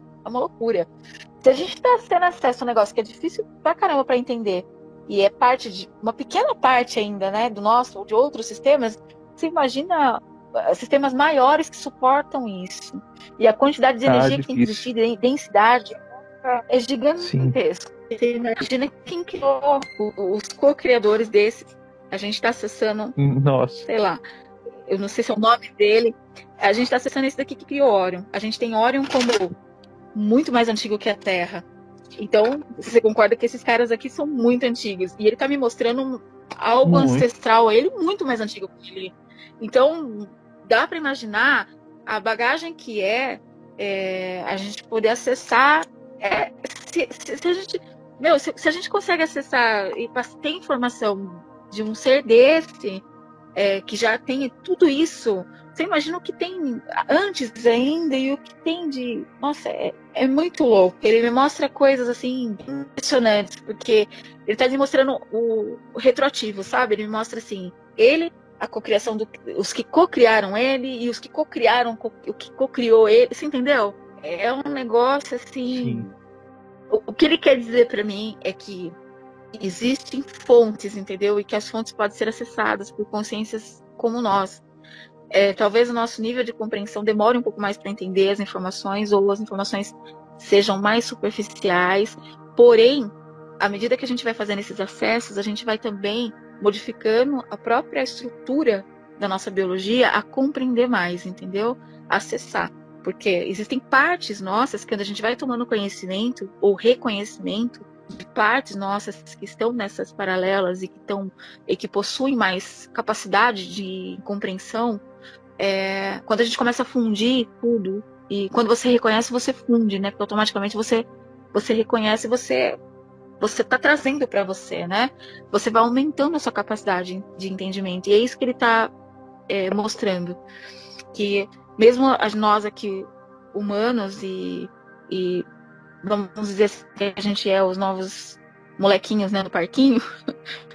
Se a gente tá tendo acesso a um negócio que é difícil pra caramba pra entender, e é parte de uma pequena parte ainda, né, do nosso ou de outros sistemas, você imagina sistemas maiores que suportam isso. E a quantidade de energia que tem que existir, de densidade, é gigantesco. Você imagina quem criou os co-criadores desses. A gente está acessando, sei lá, eu não sei se é o nome dele, a gente está acessando esse daqui que criou Orion. A gente tem Orion como muito mais antigo que a Terra. Então, você concorda que esses caras aqui são muito antigos. E ele tá me mostrando algo ancestral a ele muito mais antigo que ele. Então, dá para imaginar a bagagem que a gente poder acessar. Se a gente consegue acessar e ter informação de um ser desse, que já tem tudo isso, você imagina o que tem antes ainda e o que tem de... Nossa, é muito louco. Ele me mostra coisas, assim, impressionantes, porque ele está me mostrando o retroativo, sabe? Ele me mostra, assim, a cocriação os que cocriaram ele e os que cocriaram o que cocriou ele, você entendeu? É um negócio, assim... Sim. O que ele quer dizer para mim é que existem fontes, entendeu? E que as fontes podem ser acessadas por consciências como nós. Talvez o nosso nível de compreensão demore um pouco mais para entender as informações, ou as informações sejam mais superficiais, porém, à medida que a gente vai fazendo esses acessos, a gente vai também modificando a própria estrutura da nossa biologia a compreender mais, entendeu? A acessar. Porque existem partes nossas que, quando a gente vai tomando conhecimento ou reconhecimento de partes nossas que estão nessas paralelas e que possuem mais capacidade de compreensão, quando a gente começa a fundir tudo, e quando você reconhece, você funde, né? Porque automaticamente você reconhece, você está trazendo para você, né? Você vai aumentando a sua capacidade de entendimento. E é isso que ele está mostrando. Que mesmo nós aqui, humanos, e vamos dizer que a gente é os novos molequinhos, né, no parquinho,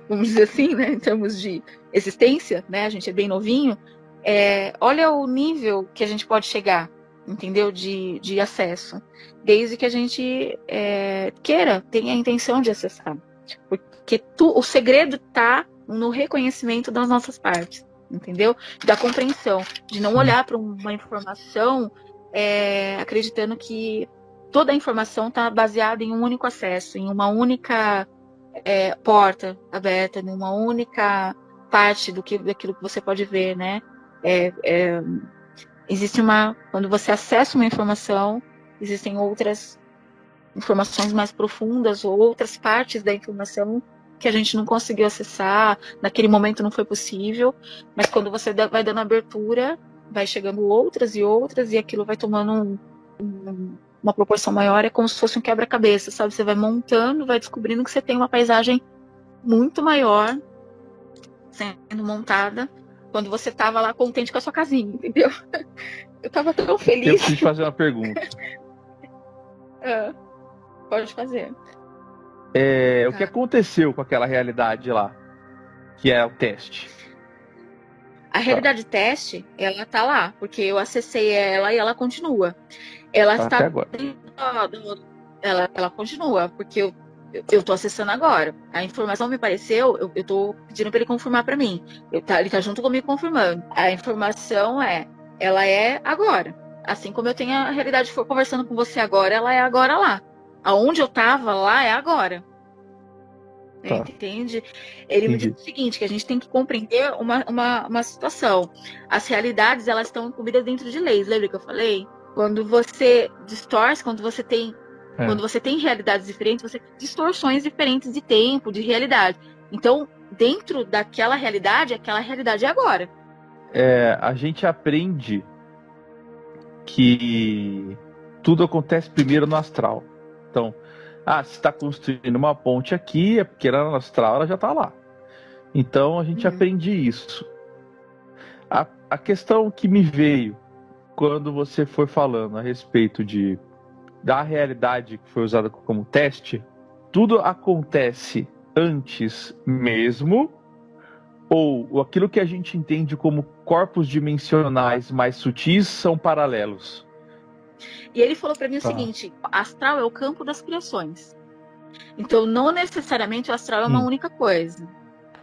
vamos dizer assim, né, em termos de existência, né, a gente é bem novinho, olha o nível que a gente pode chegar, entendeu, de acesso, desde que a gente tenha a intenção de acessar, porque o segredo está no reconhecimento das nossas partes, entendeu, da compreensão, de não olhar para uma informação acreditando que toda a informação está baseada em um único acesso, em uma única porta aberta, em uma única parte daquilo que você pode ver, né? Quando você acessa uma informação, existem outras informações mais profundas ou outras partes da informação que a gente não conseguiu acessar, naquele momento não foi possível, mas quando você vai dando abertura, vai chegando outras, e aquilo vai tomando uma proporção maior, é como se fosse um quebra-cabeça, sabe? Você vai montando, vai descobrindo que você tem uma paisagem muito maior sendo montada quando você estava lá contente com a sua casinha, entendeu? Eu estava tão feliz. Eu preciso fazer uma pergunta. Pode fazer. O que aconteceu com aquela realidade lá, que é o teste? A realidade teste, ela tá lá, porque eu acessei ela e ela continua. Ela está até agora. Ela continua, porque eu tô acessando agora. A informação me pareceu, eu tô pedindo para ele confirmar para mim. Ele tá junto comigo confirmando. A informação ela é agora. Assim como eu tenho a realidade conversando com você agora, ela é agora lá. Aonde eu estava lá é agora. Tá. Entende? Ele me Entendi. diz o seguinte, que a gente tem que compreender uma situação. As realidades, elas estão incluídas dentro de leis. Lembra que eu falei? Quando você distorce, quando você tem realidades diferentes, você tem distorções diferentes de tempo, de realidade. Então, dentro daquela realidade, aquela realidade é agora. A gente aprende que tudo acontece primeiro no astral. Então, se está construindo uma ponte aqui, é porque ela no astral ela já está lá. Então a gente aprende isso. A questão que me veio quando você foi falando a respeito da realidade que foi usada como teste, tudo acontece antes mesmo, ou aquilo que a gente entende como corpos dimensionais mais sutis são paralelos? E ele falou para mim o seguinte: astral é o campo das criações. Então, não necessariamente o astral é uma única coisa.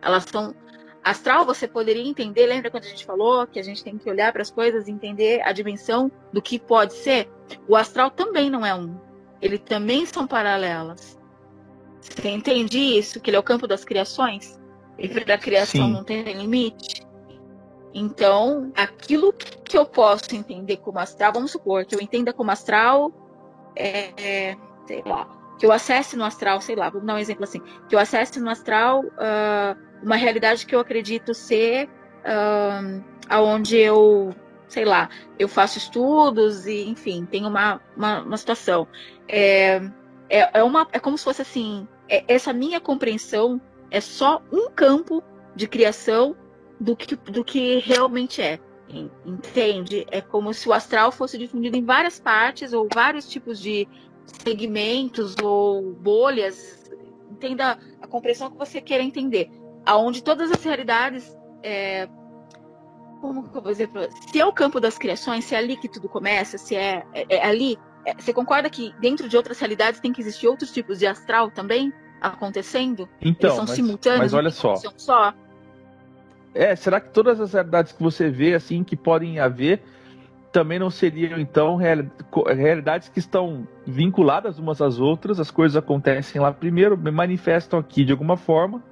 Elas são... Astral você poderia entender, lembra quando a gente falou que a gente tem que olhar para as coisas e entender a dimensão do que pode ser? O astral também não é um. Ele também são paralelas. Você entende isso? Que ele é o campo das criações? E da criação não tem limite? Então, aquilo que eu posso entender como astral, vamos supor que eu entenda como astral, sei lá, que eu acesse no astral, sei lá, vamos dar um exemplo assim, que eu acesse no astral uma realidade que eu acredito ser aonde eu, sei lá, eu faço estudos e, enfim, tem uma situação. É como se fosse assim, essa minha compreensão é só um campo de criação do que realmente é. Entende? É como se o astral fosse difundido em várias partes ou vários tipos de segmentos ou bolhas. Entenda a compreensão que você queira entender. Aonde todas as realidades como que eu vou dizer pra você? Se é o campo das criações, se é ali que tudo começa, se é ali, você concorda que dentro de outras realidades tem que existir outros tipos de astral também acontecendo? Então, eles são simultâneos, mas olha só. Será que todas as realidades que você vê, assim, que podem haver, também não seriam, então, realidades que estão vinculadas umas às outras, as coisas acontecem lá primeiro, me manifestam aqui de alguma forma,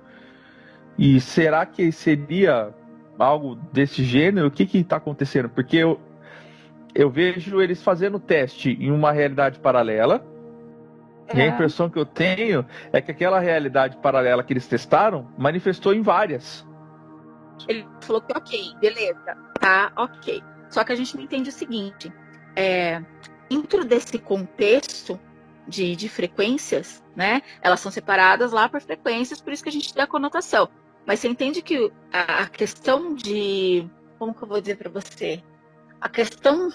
e será que seria algo desse gênero? O que está acontecendo? Porque eu vejo eles fazendo teste em uma realidade paralela, e a impressão que eu tenho é que aquela realidade paralela que eles testaram manifestou em várias. Ele falou que ok, beleza, tá, ok. Só que a gente não entende o seguinte, dentro desse contexto de frequências, né, elas são separadas lá por frequências, por isso que a gente dá a conotação. Mas você entende que a questão de... Como que eu vou dizer para você? A questão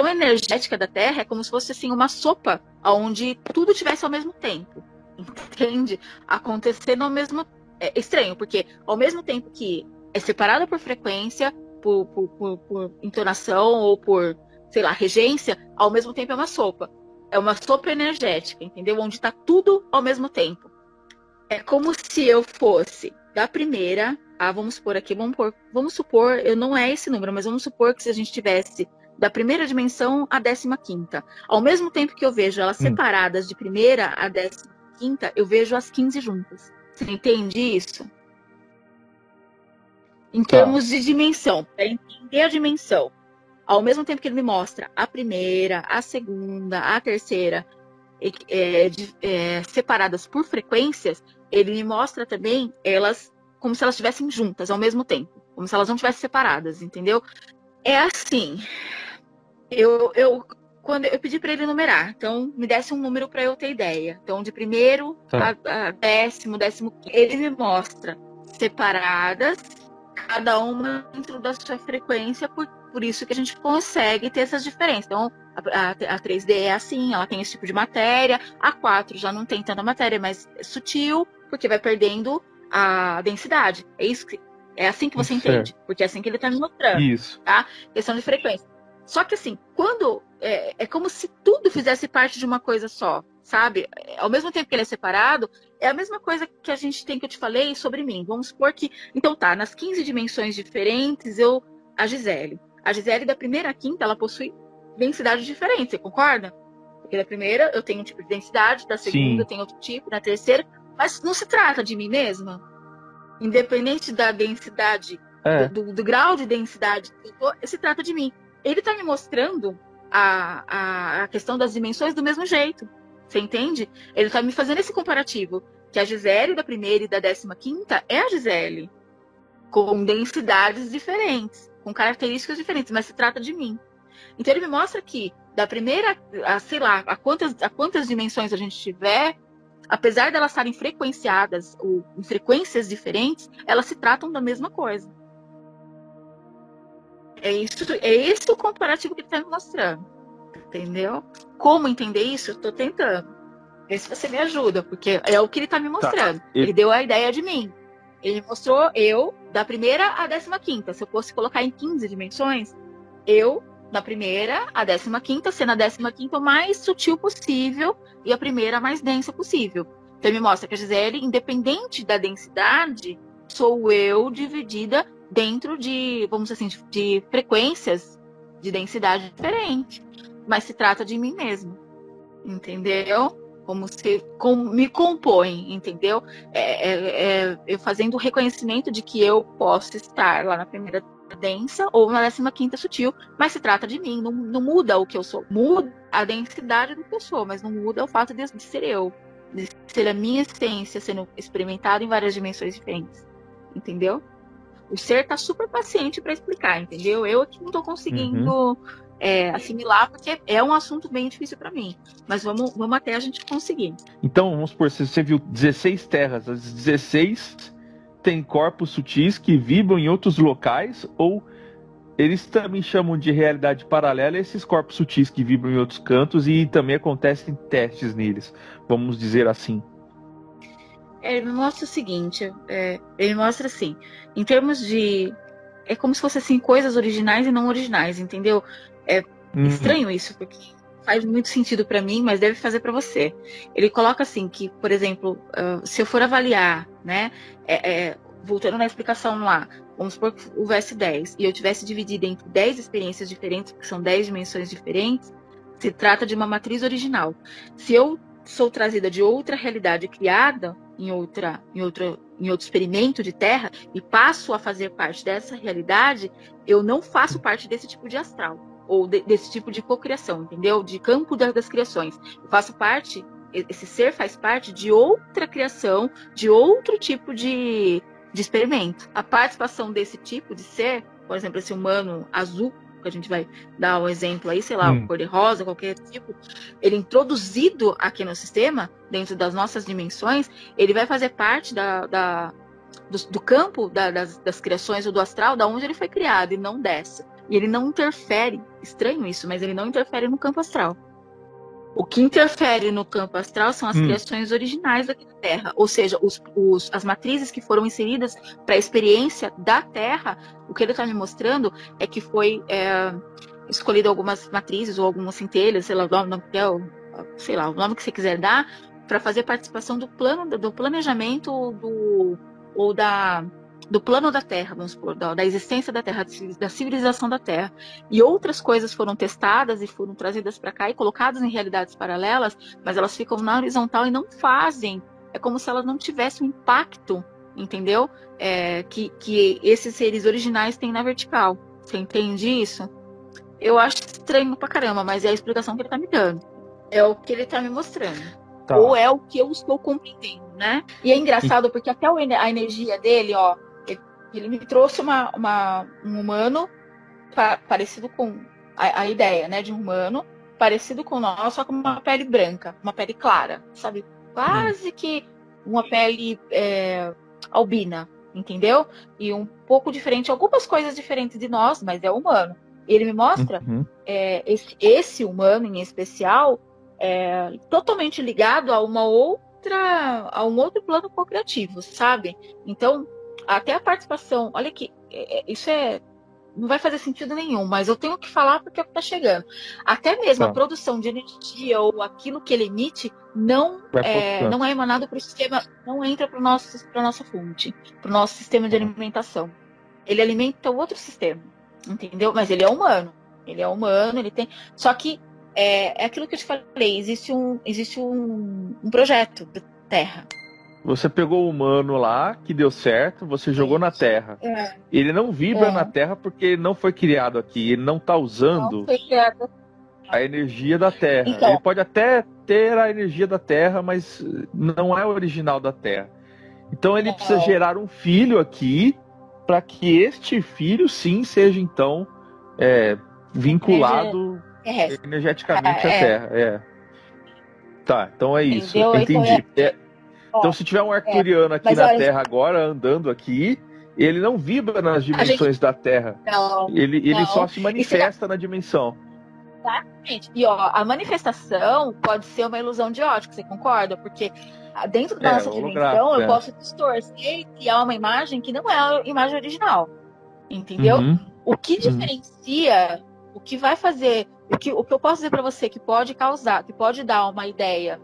energética da Terra é como se fosse assim, uma sopa, onde tudo tivesse ao mesmo tempo. Entende? Acontecendo ao mesmo tempo. É estranho, porque ao mesmo tempo que é separada por frequência, por entonação ou por, sei lá, regência, ao mesmo tempo é uma sopa. É uma sopa energética, entendeu? Onde está tudo ao mesmo tempo. É como se eu fosse da primeira, vamos supor, eu não é esse número, mas vamos supor que se a gente tivesse da primeira dimensão à 15ª, ao mesmo tempo que eu vejo elas separadas de primeira a 15ª, eu vejo as 15 juntas. Você entende isso? Em termos de dimensão, para entender a dimensão, ao mesmo tempo que ele me mostra a primeira, a segunda, a terceira, separadas por frequências, ele me mostra também elas como se elas estivessem juntas ao mesmo tempo, como se elas não estivessem separadas, entendeu? É assim, quando eu pedi para ele numerar, então me desse um número para eu ter ideia. Então, de primeiro a 15º, ele me mostra separadas, cada uma dentro da sua frequência, por isso que a gente consegue ter essas diferenças. Então, a 3D é assim, ela tem esse tipo de matéria, a 4 já não tem tanta matéria, mas é sutil, porque vai perdendo a densidade. É assim que você entende, porque é assim que ele está me mostrando. Isso. Tá? Questão de frequência. Só que assim, quando é como se tudo fizesse parte de uma coisa só, sabe? Ao mesmo tempo que ele é separado, é a mesma coisa que a gente tem, que eu te falei sobre mim. Vamos supor que, então tá, nas 15 dimensões diferentes, a Gisele. A Gisele da primeira à quinta, ela possui densidade diferente, você concorda? Porque da primeira eu tenho um tipo de densidade, da segunda eu tenho outro tipo, da terceira, mas não se trata de mim mesma. Independente da densidade, do grau de densidade que eu tô, se trata de mim. Ele está me mostrando a questão das dimensões do mesmo jeito. Você entende? Ele está me fazendo esse comparativo. Que a Gisele da primeira e da 15ª é a Gisele. Com densidades diferentes. Com características diferentes. Mas se trata de mim. Então ele me mostra que da primeira, sei lá, a quantas dimensões a gente tiver, apesar de elas estarem frequenciadas ou em frequências diferentes, elas se tratam da mesma coisa. É esse o comparativo que ele está me mostrando. Entendeu? Como entender isso? Eu estou tentando. Vê se você me ajuda, porque é o que ele está me mostrando. Tá. Ele deu a ideia de mim. Ele mostrou eu da primeira à 15ª. Se eu fosse colocar em 15 dimensões, eu da primeira à 15ª, sendo a 15ª o mais sutil possível e a primeira a mais densa possível. Então ele me mostra que a Gisele, independente da densidade, sou eu dividida dentro de, vamos dizer assim, de frequências de densidade diferente. Mas se trata de mim mesmo. Entendeu? Como me compõe, entendeu? Eu fazendo o reconhecimento de que eu posso estar lá na primeira densa ou na 15ª sutil, mas se trata de mim, não muda o que eu sou. Muda a densidade do que eu sou, mas não muda o fato de ser eu, de ser a minha essência sendo experimentada em várias dimensões diferentes, entendeu? O ser tá super paciente para explicar, entendeu? Eu aqui não tô conseguindo assimilar, porque é um assunto bem difícil para mim, mas vamos até a gente conseguir. Então, vamos supor, você viu 16 terras, as 16 têm corpos sutis que vibram em outros locais, ou eles também chamam de realidade paralela esses corpos sutis que vibram em outros cantos e também acontecem testes neles, vamos dizer assim. Ele me mostra o seguinte, ele mostra assim, em termos de... É como se fossem assim, coisas originais e não originais, entendeu? É estranho isso, porque faz muito sentido para mim, mas deve fazer para você. Ele coloca assim, que, por exemplo, se eu for avaliar, né, voltando na explicação lá, vamos supor que houvesse 10, e eu tivesse dividido entre 10 experiências diferentes, que são 10 dimensões diferentes, se trata de uma matriz original. Se eu sou trazida de outra realidade criada, em outro experimento de Terra, e passo a fazer parte dessa realidade, eu não faço parte desse tipo de astral, ou desse tipo de cocriação, entendeu? De campo das criações. Eu faço parte, esse ser faz parte de outra criação, de outro tipo de experimento. A participação desse tipo de ser, por exemplo, esse humano azul, que a gente vai dar um exemplo aí, sei lá, cor-de-rosa, qualquer tipo, ele introduzido aqui no sistema, dentro das nossas dimensões, ele vai fazer parte do campo das criações ou do astral, da onde ele foi criado, e não dessa. E ele não interfere, estranho isso, mas ele não interfere no campo astral. O que interfere no campo astral são as criações originais daqui da Terra, ou seja, as matrizes que foram inseridas para a experiência da Terra. O que ele está me mostrando é que foi escolhido algumas matrizes ou algumas centelhas, sei lá, o nome que você quiser dar, para fazer participação do planejamento do plano da Terra, vamos supor, da existência da Terra, da civilização da Terra. E outras coisas foram testadas e foram trazidas para cá e colocadas em realidades paralelas, mas elas ficam na horizontal e não fazem. É como se elas não tivessem o impacto, entendeu? Que esses seres originais têm na vertical. Você entende isso? Eu acho estranho pra caramba, mas é a explicação que ele tá me dando. É o que ele tá me mostrando. Tá. Ou é o que eu estou compreendendo, né? E é engraçado porque até a energia dele, ó, ele me trouxe um humano parecido com a ideia, né, de um humano parecido com nós, só com uma pele branca, uma pele clara, sabe? Quase que uma pele albina, entendeu? E um pouco diferente, algumas coisas diferentes de nós, mas é humano. Ele me mostra esse humano em especial totalmente ligado a um outro plano co-criativo, sabe? Então, até a participação, olha que isso não vai fazer sentido nenhum, mas eu tenho que falar porque é o que está chegando. Até mesmo a produção de energia ou aquilo que ele emite não é emanado para o sistema, não entra para nossa fonte, para o nosso sistema de alimentação. Ele alimenta o outro sistema. entendeu? Mas ele é humano. Ele é humano, ele tem. Só que é aquilo que eu te falei, existe um projeto da Terra. Você pegou o humano lá, que deu certo, você jogou na Terra. Ele não vibra na Terra porque ele não foi criado aqui, ele não está usando Não foi criado. a energia da Terra. Então, ele pode até ter a energia da Terra, mas não é o original da Terra. Então ele precisa gerar um filho aqui, para que este filho, sim, seja então vinculado energeticamente à Terra. Tá, então é isso. Entendeu? Entendi. Então, se tiver um arcturiano aqui na Terra agora, andando aqui, ele não vibra nas dimensões da Terra. Não. Ele só se manifesta na dimensão. Exatamente. E a manifestação pode ser uma ilusão de ótica, você concorda? Porque dentro da nossa dimensão eu posso distorcer e criar uma imagem que não é a imagem original. Entendeu? O que diferencia, o que vai fazer, o que eu posso dizer para você que pode causar, que pode dar uma ideia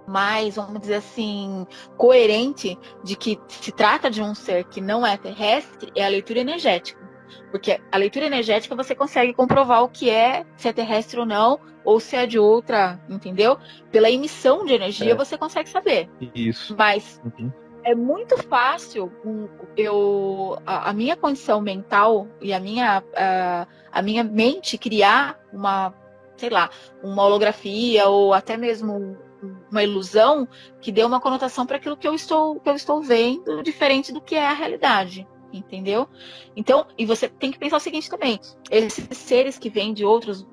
mais, vamos dizer assim, coerente de que se trata de um ser que não é terrestre, é a leitura energética. Porque a leitura energética você consegue comprovar o que é, se é terrestre ou não, ou se é de outra, entendeu? Pela emissão de energia você consegue saber. Isso. Mas é muito fácil a minha condição mental e a minha mente criar uma, sei lá, uma holografia ou até mesmo uma ilusão que dê uma conotação para aquilo que eu estou vendo, diferente do que é a realidade, entendeu? Então, e você tem que pensar o seguinte também: esses seres que vêm de outras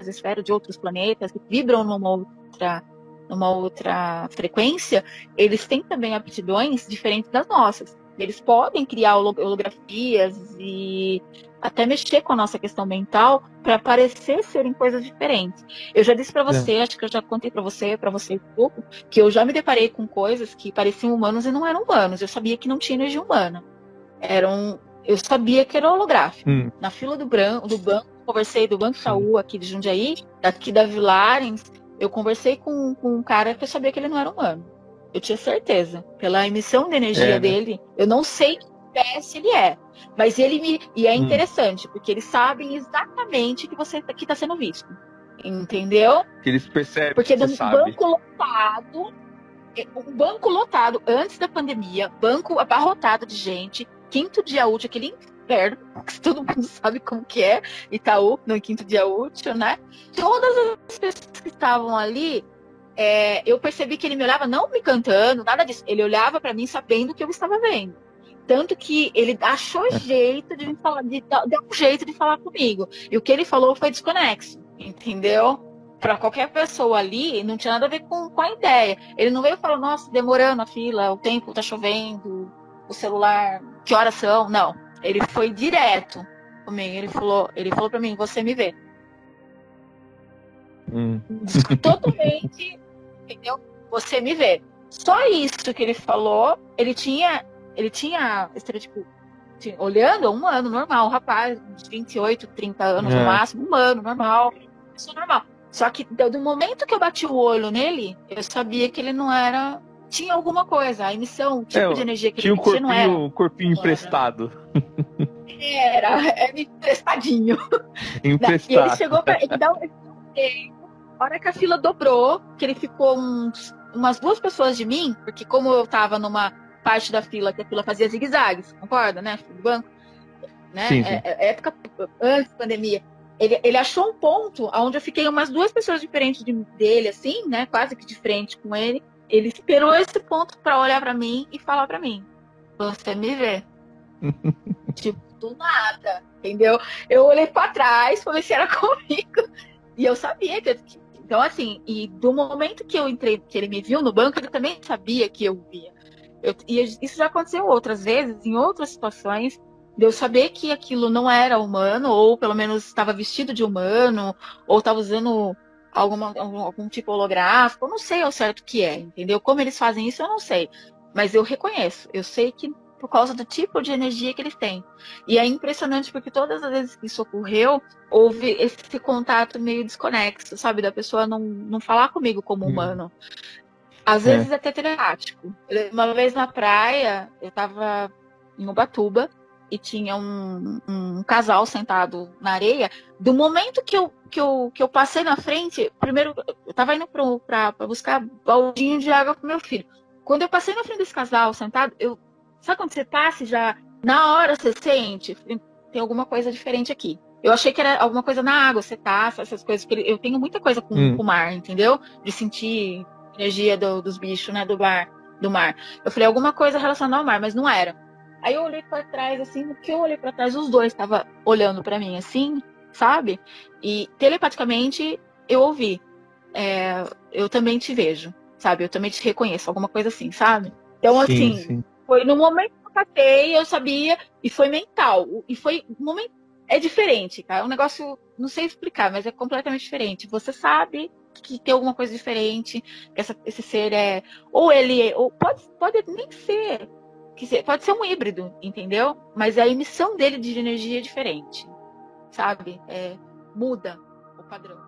esferas, de outros planetas, que vibram numa outra frequência, eles têm também aptidões diferentes das nossas. Eles podem criar holografias e até mexer com a nossa questão mental para parecer serem coisas diferentes. Eu já disse para você, acho que eu já contei para você um pouco, que eu já me deparei com coisas que pareciam humanos e não eram humanos. Eu sabia que não tinha energia humana. Eu sabia que era holográfico. Na fila do banco, conversei do Banco Itaú aqui de Jundiaí, daqui da Vilarens, eu conversei com um cara que eu sabia que ele não era humano. Eu tinha certeza. Pela emissão de energia dele, eu não sei que espécie ele é. Mas e é interessante, porque eles sabem exatamente que você que está sendo visto. Entendeu? Que eles percebem. Porque um banco lotado antes da pandemia, banco abarrotado de gente, quinto dia útil, aquele inferno, que todo mundo sabe como que é, Itaú, no quinto dia útil, né? Todas as pessoas que estavam ali, eu percebi que ele me olhava não me cantando, nada disso. Ele olhava para mim sabendo o que eu estava vendo. Tanto que ele achou jeito de me falar, deu um jeito de falar comigo. E o que ele falou foi desconexo, entendeu? Para qualquer pessoa ali, não tinha nada a ver com a ideia. Ele não veio falar, nossa, demorando a fila, o tempo tá chovendo, o celular, que horas são? Não. Ele foi direto comigo. Ele falou para mim, você me vê. Totalmente, entendeu? Você me vê. Só isso que ele falou, ele tinha estereotipo, olhando um ano normal, um rapaz de 28, 30 anos no máximo, um ano normal, pessoa normal. Só que do momento que eu bati o olho nele, eu sabia que ele não era, tinha alguma coisa, a emissão, o tipo de energia que ele tinha não era. Tinha um corpinho emprestado. Era emprestadinho. Emprestado. E ele chegou para ele dar a hora que a fila dobrou, que ele ficou umas 2 pessoas de mim, porque como eu tava numa parte da fila que a fila fazia zigue-zagues, concorda, né? Do banco, né? Sim. Época antes da pandemia. Ele achou um ponto onde eu fiquei umas 2 pessoas diferentes dele, assim, né? Quase que de frente com ele. Ele esperou esse ponto para olhar para mim e falar para mim: você me vê. Tipo, do nada, entendeu? Eu olhei para trás, falei se era comigo. E eu sabia que. Então, assim, e do momento que eu entrei, que ele me viu no banco, ele também sabia que eu via. E isso já aconteceu outras vezes, em outras situações, de eu saber que aquilo não era humano, ou pelo menos estava vestido de humano, ou estava usando algum tipo holográfico, eu não sei ao certo o que é, entendeu? Como eles fazem isso, eu não sei. Mas eu reconheço, eu sei que por causa do tipo de energia que eles têm. E é impressionante porque todas as vezes que isso ocorreu, houve esse contato meio desconexo, sabe? Da pessoa não falar comigo como humano. Às vezes até telepático. Uma vez na praia, eu tava em Ubatuba, e tinha um casal sentado na areia. Do momento que eu passei na frente, primeiro eu tava indo pra buscar baldinho de água pro meu filho. Quando eu passei na frente desse casal sentado, sabe quando você passa e já na hora você sente, tem alguma coisa diferente aqui. Eu achei que era alguma coisa na água, cetáceo, essas coisas, porque eu tenho muita coisa com o mar, entendeu? De sentir energia dos bichos, né, do mar. Eu falei, alguma coisa relacionada ao mar, mas não era. Aí eu olhei pra trás, assim, no que eu olhei pra trás, os dois estavam olhando pra mim, assim, sabe? E telepaticamente eu ouvi, eu também te vejo, sabe? Eu também te reconheço, alguma coisa assim, sabe? Então, assim, sim. foi no momento que eu catei, eu sabia, e foi mental. E foi um momento. É diferente, tá? É um negócio, não sei explicar, mas é completamente diferente. Você sabe que tem alguma coisa diferente, que esse ser é. Ou ele é. Ou pode nem ser. Pode ser um híbrido, entendeu? Mas a emissão dele de energia é diferente, sabe? Muda o padrão.